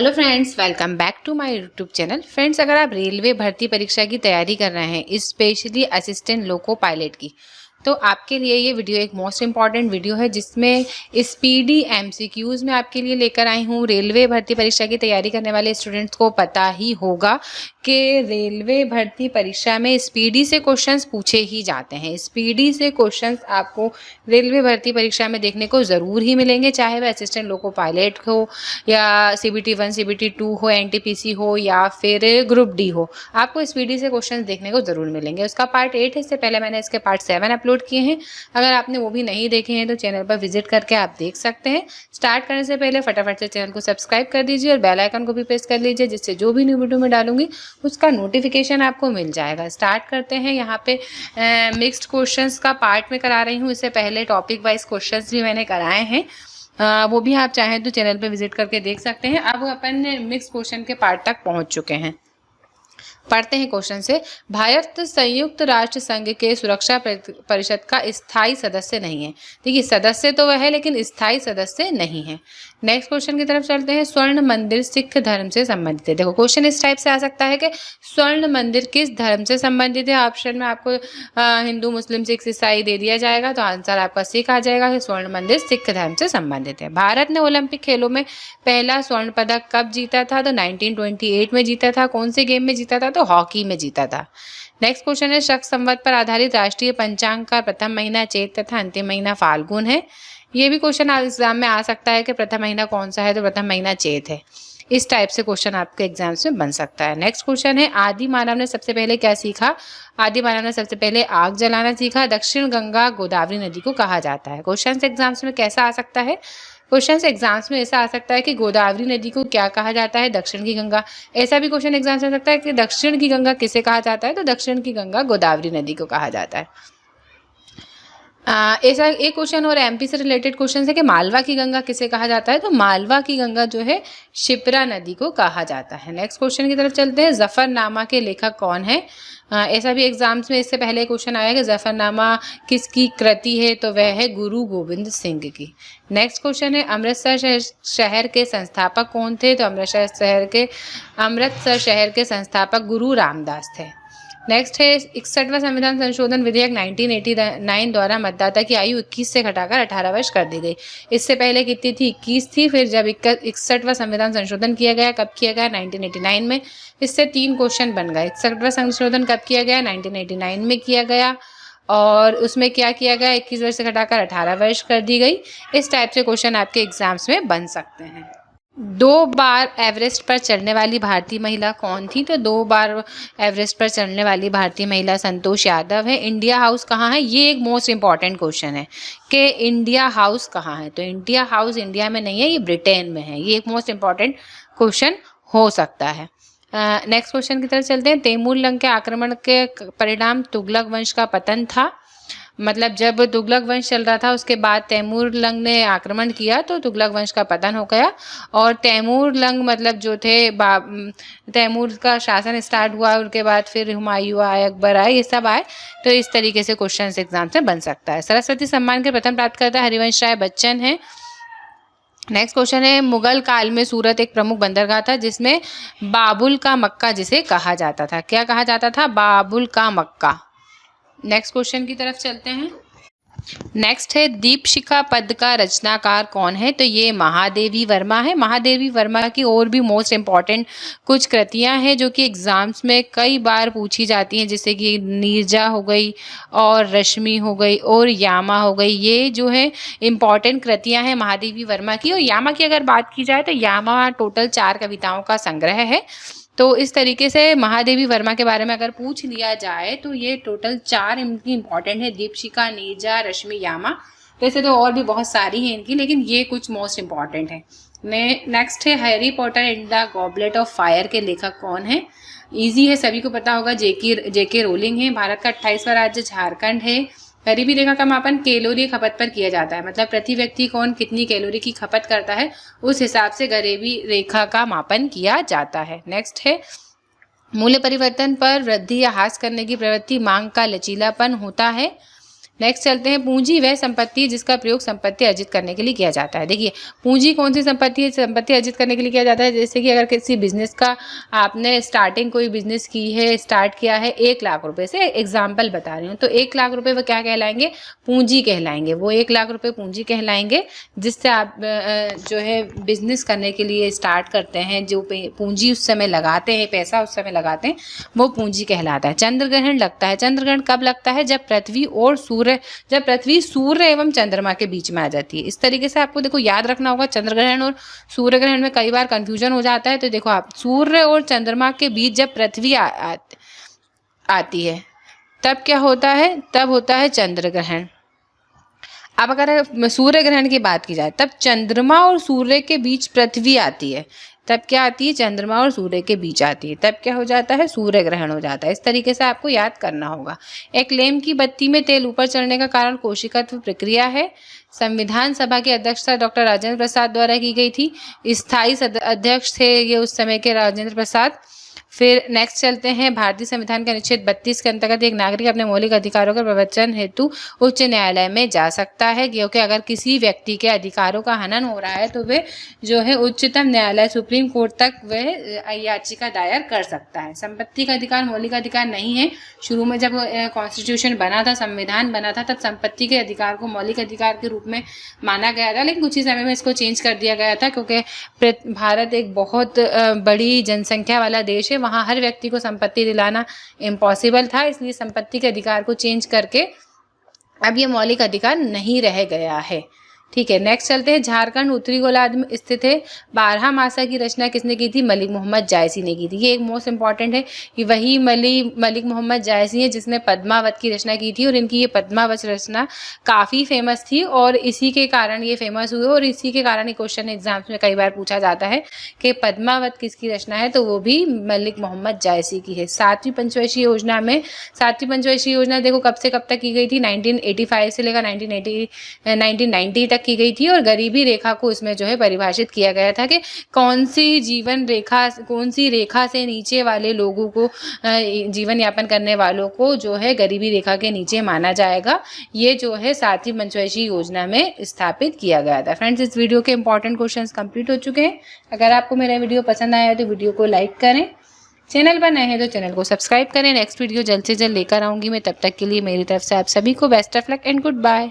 Hello friends, welcome back to my YouTube channel. Friends, अगर आप railway भर्ती परीक्षा की तैयारी कर रहे हैं, स्पेशली असिस्टेंट लोको पायलट की, तो आपके लिए ये वीडियो एक मोस्ट इम्पॉर्टेंट वीडियो है जिसमें स्पीडी एमसीक्यूज़ में आपके लिए लेकर आई हूँ। रेलवे भर्ती परीक्षा की तैयारी करने वाले स्टूडेंट्स को पता ही होगा कि रेलवे भर्ती परीक्षा में स्पीडी से क्वेश्चंस पूछे ही जाते हैं। स्पीडी से क्वेश्चंस आपको रेलवे भर्ती परीक्षा में देखने को ज़रूर ही मिलेंगे, चाहे वह असिस्टेंट लोको पायलट हो या CBT 1 CBT 2 हो, NTPC हो या फिर ग्रुप डी हो। आपको स्पीडी से क्वेश्चंस देखने को ज़रूर मिलेंगे। उसका पार्ट 8 है, इससे पहले मैंने इसके पार्ट 7 अपलोड किए हैं। अगर आपने वो भी नहीं देखे हैं तो चैनल पर विजिट करके आप देख सकते हैं। स्टार्ट करने से पहले फटाफट से चैनल को सब्सक्राइब कर दीजिए और बेल आइकन को भी प्रेस कर लीजिए, जिससे जो भी न्यू वीडियो में डालूंगी उसका नोटिफिकेशन आपको मिल जाएगा। स्टार्ट करते हैं। यहाँ पे मिक्स्ड क्वेश्चंस का पार्ट में करा रही हूँ। इससे पहले टॉपिक वाइज क्वेश्चंस भी मैंने कराए हैं, वो भी आप चाहें तो चैनल पे विजिट करके देख सकते हैं। अब अपन मिक्स क्वेश्चन के पार्ट तक पहुंच चुके हैं। पढ़ते हैं क्वेश्चन से। भारत संयुक्त राष्ट्र संघ के सुरक्षा परिषद का स्थायी सदस्य नहीं है। देखिए, सदस्य तो वह है लेकिन स्थायी सदस्य नहीं है। नेक्स्ट क्वेश्चन की तरफ चलते हैं। स्वर्ण मंदिर सिख धर्म से संबंधित है। देखो, क्वेश्चन इस टाइप से आ सकता है कि स्वर्ण मंदिर किस धर्म से संबंधित है। ऑप्शन में आपको हिंदू, मुस्लिम, सिख, ईसाई दे दिया जाएगा, तो आंसर आपका सिख आ जाएगा कि स्वर्ण मंदिर सिख धर्म से संबंधित है। भारत ने ओलंपिक खेलों में पहला स्वर्ण पदक कब जीता था? तो 1928 में जीता था। कौन से गेम में जीता था? तो हॉकी में जीता था। नेक्स्ट क्वेश्चन है। शक संवत पर आधारित राष्ट्रीय पंचांग का प्रथम महीना चैत तथा अंतिम महीना फाल्गुन है। ये भी क्वेश्चन एग्जाम में आ सकता है कि प्रथम महीना कौन सा है, तो प्रथम महीना चैत है। इस टाइप से क्वेश्चन आपके एग्जाम्स में बन सकता है। नेक्स्ट क्वेश्चन है। आदि मानव ने सबसे पहले क्या सीखा? आदि मानव ने सबसे पहले आग जलाना सीखा। दक्षिण गंगा गोदावरी नदी को कहा जाता है। क्वेश्चन एग्जाम्स में कैसा आ सकता है? क्वेश्चन एग्जाम्स में ऐसा आ सकता है कि गोदावरी नदी को क्या कहा जाता है? दक्षिण की गंगा। ऐसा भी क्वेश्चन एग्जाम्स में आ सकता है कि दक्षिण की गंगा किसे कहा जाता है? तो दक्षिण की गंगा गोदावरी नदी को कहा जाता है। ऐसा एक क्वेश्चन और MP से रिलेटेड क्वेश्चन है कि मालवा की गंगा किसे कहा जाता है? तो मालवा की गंगा जो है शिप्रा नदी को कहा जाता है। नेक्स्ट क्वेश्चन की तरफ चलते हैं। जफरनामा के लेखक कौन है? ऐसा भी एग्जाम्स में इससे पहले क्वेश्चन आया कि जफरनामा किसकी कृति है? तो वह है गुरु गोविंद सिंह की। नेक्स्ट क्वेश्चन है। अमृतसर शहर के संस्थापक कौन थे? तो अमृतसर शहर के संस्थापक गुरु रामदास थे। नेक्स्ट है। 61वां संविधान संशोधन विधेयक 1989 द्वारा मतदाता की आयु 21 से घटाकर 18 वर्ष कर दी गई। इससे पहले कितनी थी? 21 थी। फिर जब 61वां संविधान संशोधन किया गया, कब किया गया? 1989 में। इससे 3 क्वेश्चन बन गए। 61वां संशोधन कब किया गया? 1989 में किया गया। और उसमें क्या किया गया? 21 वर्ष से घटाकर 18 वर्ष कर दी गई। इस टाइप से क्वेश्चन आपके एग्जाम्स में बन सकते हैं। 2 बार एवरेस्ट पर चढ़ने वाली भारतीय महिला कौन थी? तो 2 बार एवरेस्ट पर चढ़ने वाली भारतीय महिला संतोष यादव है। इंडिया हाउस कहाँ है? ये एक मोस्ट इंपॉर्टेंट क्वेश्चन है कि इंडिया हाउस कहाँ है। तो इंडिया हाउस इंडिया में नहीं है, ये ब्रिटेन में है। ये एक मोस्ट इंपॉर्टेंट क्वेश्चन हो सकता है। नेक्स्ट क्वेश्चन की तरफ चलते हैं। तैमूर लंग के आक्रमण के परिणाम तुगलक वंश का पतन था। मतलब जब तुगलक वंश चल रहा था उसके बाद तैमूर लंग ने आक्रमण किया तो तुगलक वंश का पतन हो गया। और तैमूर लंग मतलब जो थे तैमूर का शासन स्टार्ट हुआ, उसके बाद फिर हुमायूं आए, अकबर आए, ये सब आए। तो इस तरीके से क्वेश्चन एग्जाम से बन सकता है। सरस्वती सम्मान के प्रथम प्राप्तकर्ता हरिवंश राय बच्चन है। नेक्स्ट क्वेश्चन है। मुगल काल में सूरत एक प्रमुख बंदरगाह था जिसमें बाबुल का मक्का जिसे कहा जाता था। क्या कहा जाता था? बाबुल का मक्का। नेक्स्ट क्वेश्चन की तरफ चलते हैं। नेक्स्ट है। दीपशिखा पद का रचनाकार कौन है? तो ये महादेवी वर्मा है। महादेवी वर्मा की और भी मोस्ट इम्पॉर्टेंट कुछ कृतियां हैं जो कि एग्जाम्स में कई बार पूछी जाती हैं, जैसे कि नीरजा हो गई और रश्मि हो गई और यामा हो गई। ये जो है इम्पॉर्टेंट कृतियां हैं महादेवी वर्मा की। और यामा की अगर बात की जाए तो यामा टोटल 4 कविताओं का संग्रह है। तो इस तरीके से महादेवी वर्मा के बारे में अगर पूछ लिया जाए तो ये टोटल 4 इनकी इंपॉर्टेंट है। दीपशिखा, नीरजा, रश्मि, यामा। वैसे तो और भी बहुत सारी हैं इनकी, लेकिन ये कुछ मोस्ट इंपॉर्टेंट है। नेक्स्ट है। Harry Potter and the goblet of fire के लेखक कौन है? इजी है, सभी को पता होगा, जेके रोलिंग है। भारत का 28वां राज्य झारखंड है। गरीबी रेखा का मापन कैलोरी खपत पर किया जाता है। मतलब प्रति व्यक्ति कौन कितनी कैलोरी की खपत करता है, उस हिसाब से गरीबी रेखा का मापन किया जाता है। नेक्स्ट है। मूल्य परिवर्तन पर वृद्धि या ह्रास करने की प्रवृत्ति मांग का लचीलापन होता है। नेक्स्ट चलते हैं, पूंजी वह संपत्ति जिसका प्रयोग संपत्ति अर्जित करने के लिए किया जाता है। देखिए पूंजी कौन सी संपत्ति है, संपत्ति अर्जित करने के लिए किया जाता है। जैसे कि अगर किसी बिजनेस का आपने स्टार्टिंग कोई बिजनेस की है, स्टार्ट किया है 1 लाख रुपए से, एग्जाम्पल बता रही हूँ, तो 1 लाख रुपए वो क्या कहलाएंगे, पूंजी कहलाएंगे। वो 1 लाख रुपए पूंजी कहलाएंगे जिससे आप जो है बिजनेस करने के लिए स्टार्ट करते हैं, जो पूंजी उस समय लगाते हैं, पैसा उस समय लगाते हैं, वो पूंजी कहलाता है। चंद्र ग्रहण लगता है, चंद्र ग्रहण कब लगता है, जब पृथ्वी सूर्य एवं चंद्रमा के बीच में आ जाती है। इस तरीके से आपको देखो याद रखना होगा, चंद्र ग्रहण और सूर्य ग्रहण में कई बार कंफ्यूजन हो जाता है। तो देखो आप, सूर्य और चंद्रमा के बीच जब पृथ्वी आती है तब क्या होता है, तब होता है चंद्र ग्रहण। अब अगर सूर्य ग्रहण की बात की जाए, तब चंद्रमा और सूर्य के बीच पृथ्वी आती है, तब क्या आती है, चंद्रमा और सूर्य के बीच आती है, तब क्या हो जाता है, सूर्य ग्रहण हो जाता है। इस तरीके से आपको याद करना होगा। एक लैंप की बत्ती में तेल ऊपर चढ़ने का कारण कोशिकत्व प्रक्रिया है। संविधान सभा की अध्यक्षता डॉक्टर राजेंद्र प्रसाद द्वारा की गई थी। स्थायी अध्यक्ष थे ये उस समय के राजेंद्र प्रसाद। फिर नेक्स्ट चलते हैं, भारतीय संविधान के अनुच्छेद 32 के अंतर्गत एक नागरिक अपने मौलिक अधिकारों का प्रवचन हेतु उच्च न्यायालय में जा सकता है, क्योंकि अगर किसी व्यक्ति के अधिकारों का हनन हो रहा है तो वे जो है उच्चतम न्यायालय सुप्रीम कोर्ट तक वह याचिका दायर कर सकता है। संपत्ति का अधिकार मौलिक अधिकार नहीं है। शुरू में जब कॉन्स्टिट्यूशन बना था, संविधान बना था, तब संपत्ति के अधिकार को मौलिक अधिकार के रूप में माना गया था, लेकिन कुछ ही समय में इसको चेंज कर दिया गया था, क्योंकि भारत एक बहुत बड़ी जनसंख्या वाला देश है, वहाँ हर व्यक्ति को संपत्ति दिलाना इम्पॉसिबल था, इसलिए संपत्ति के अधिकार को चेंज करके अब ये मौलिक अधिकार नहीं रह गया है। ठीक है, नेक्स्ट चलते हैं, झारखंड उत्तरी गोलार्ध में स्थित है। 12 मासा की रचना किसने की थी, मलिक मोहम्मद जायसी ने की थी। ये एक मोस्ट इंपॉर्टेंट है कि वही मलिक मोहम्मद जायसी है जिसने पद्मावत की रचना की थी, और इनकी ये पद्मावत रचना काफ़ी फेमस थी और इसी के कारण ये फेमस हुए, और इसी के कारण ये क्वेश्चन एग्जाम्स में कई बार पूछा जाता है कि पद्मावत किसकी रचना है, तो वो भी मलिक मोहम्मद जायसी की है। 7वीं पंचवर्षीय योजना में, 7वीं पंचवर्षीय योजना देखो कब से कब तक की गई थी, 1985 से लेकर 1990 तक की गई थी, और गरीबी रेखा को इसमें जो है परिभाषित किया गया था कि कौन सी रेखा से नीचे वाले लोगों को, जीवन यापन करने वालों को जो है गरीबी रेखा के नीचे माना जाएगा। ये जो है 7वीं पंचवर्षीय योजना में स्थापित किया गया था। फ्रेंड्स, इस वीडियो के इंपॉर्टेंट क्वेश्चंस कंप्लीट हो चुके हैं। अगर आपको मेरा वीडियो पसंद आया तो वीडियो को लाइक करें, चैनल पर नए हैं तो चैनल को सब्सक्राइब करें। नेक्स्ट वीडियो जल्द से जल्द लेकर आऊंगी मैं, तब तक के लिए मेरी तरफ से आप सभी को best of luck and good bye.